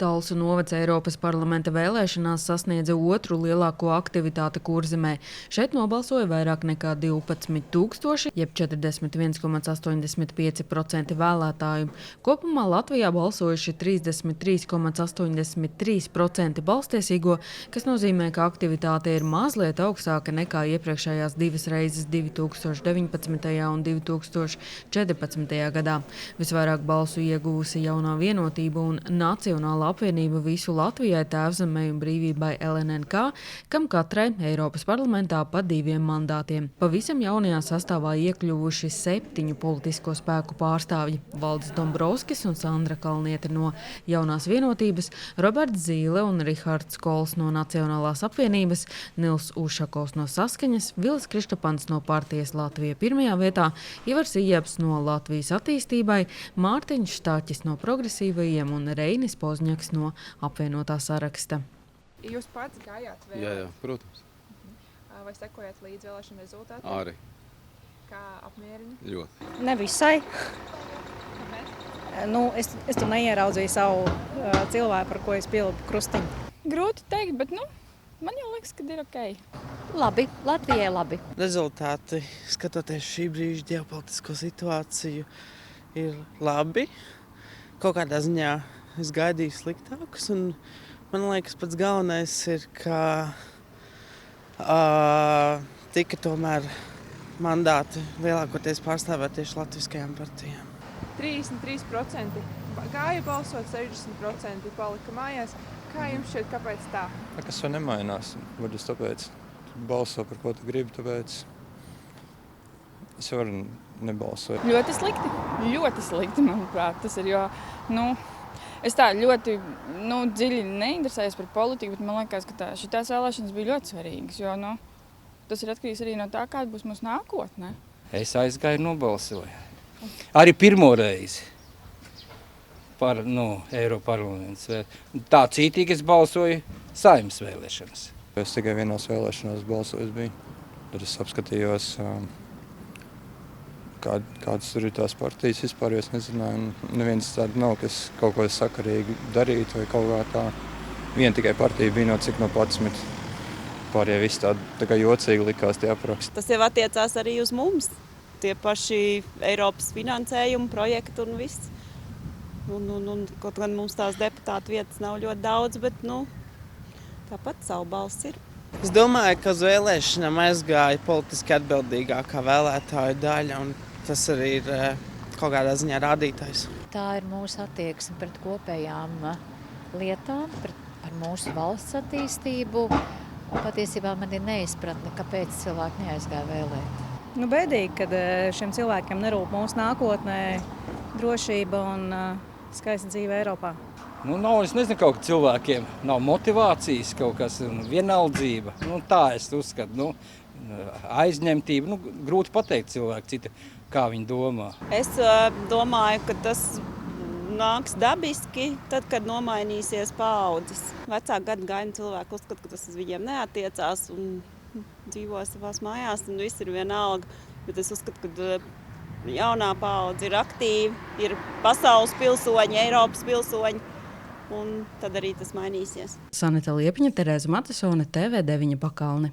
Talsu novads Eiropas parlamenta vēlēšanās sasniedza otru lielāko aktivitāti Kurzemē. Šeit nobalsoja vairāk nekā 12,000, jeb 41,85% vēlētāju. Kopumā Latvijā balsojuši 33,83% balstiesīgo, kas nozīmē, ka aktivitāte ir mazliet augstāka nekā iepriekšējās divas reizes 2019. un 2014. gadā. Visvairāk balsu ieguvusi Jaunā vienotība un Nacionālā apvienība visu Latvijai, Tēvzemei un brīvībai LNNK, kam katrai Eiropas parlamentā pa 2 mandātiem. Pavisam jaunajā sastāvā iekļuvuši 7 politisko spēku pārstāvji – Valdis Dombrovskis un Sandra Kalniete no Jaunās vienotības, Roberts Zīle un Rihards Kols no Nacionālās apvienības, Nils Ušakovs no Saskaņas, Vilis Krištapans no partijas Latvija pirmajā vietā, Ivars Ijebs no Latvijas attīstībai, Mārtiņš Štaķis no progresīvajiem un Reinis Pozņaks no apvienotā saraksta. Jūs pats gājāt vēl? Jā, protams. Vai sekojat līdz vēlēšanu rezultātiem? Arī. Kā apmierina? Ļoti. Nevisai. Kāpēc? Es tur neieraudzīju savu cilvēku, par ko es pieliku krustiņu. Grūti teikt, bet man jau liekas, ka ir ok. Labi, Latvijai labi. Rezultāti, skatoties šī brīža ģeopolitisko situāciju, ir labi. Kaut kādā ziņā es gaidīju sliktākus, un man liekas, pats galvenais ir, ka tika tomēr mandāti lielākoties pārstāvēt tieši latviskajām partijām. 33% gāja balsot, 60% palika mājās. Kā jums šķiet, kāpēc tā? Nekas jau nemainās. Varbūt tāpēc balso par ko tu gribi, tāpēc es varu nebalsot. Ļoti slikti, manuprāt, tas ir, jo, es tā ļoti dziļi neinteresējos par politiku, bet man liekas, ka šitās vēlēšanas bija ļoti svarīgas, jo, tas ir atkarīgs arī no tā, kāda būs mūsu nākotne. Es aizgāju un nobalsoju. Arī pirmo reizi par Eiroparlaments. Tā cītīgi es balsoju Saeimas vēlēšanas. Es tikai vienās vēlēšanās balsojis biju. Tad es apskatījos, kādas tur ir tās partijas vispār, jo es nezināju. Neviens tāda nav, kas kaut ko sakarīgi darītu vai kaut kā tā. Viena tikai partija bija no 11. Pārējie visi tā kā jocīgi likās tie apraksti. Tas jau attiecās arī uz mums. Tie paši Eiropas finansējuma projekti un viss. Un kaut gan mums tās deputātu vietas nav ļoti daudz, bet tāpat savu balss ir. Es domāju, ka uz vēlēšanām aizgāja politiski atbildīgākā vēlētāju daļa, un tas arī ir kaut kādā ziņā rādītājs. Tā ir mūsu attieksme pret kopējām lietām, par mūsu valsts attīstību. Patiesībā man ir neizpratne, kāpēc cilvēki neaizgāja vēlēt. Bēdīgi, kad šiem cilvēkiem nerūp mūsu nākotnē drošība un skaista dzīve Eiropā. Es nezinu, kaut kā cilvēkiem nav motivācijas, kaut kas vienaldzība. Tā es uzskatu, aizņemtība. Grūti pateikt cilvēku citu, kā viņi domā. Es domāju, ka tas nāks dabiski, tad, kad nomainīsies paaudzes. Vecāku gadagājumu cilvēku uzskata, ka tas uz viņiem neatiecās un dzīvo savās mājās, un viss ir vienalga. Bet es uzskatu, ka jaunā paudze ir aktīva, ir pasaules pilsoņi, Eiropas pilsoņi, un tad arī tas mainīsies. Sanita Liepiņa, Terēza Matisone, TV9 Pakalne.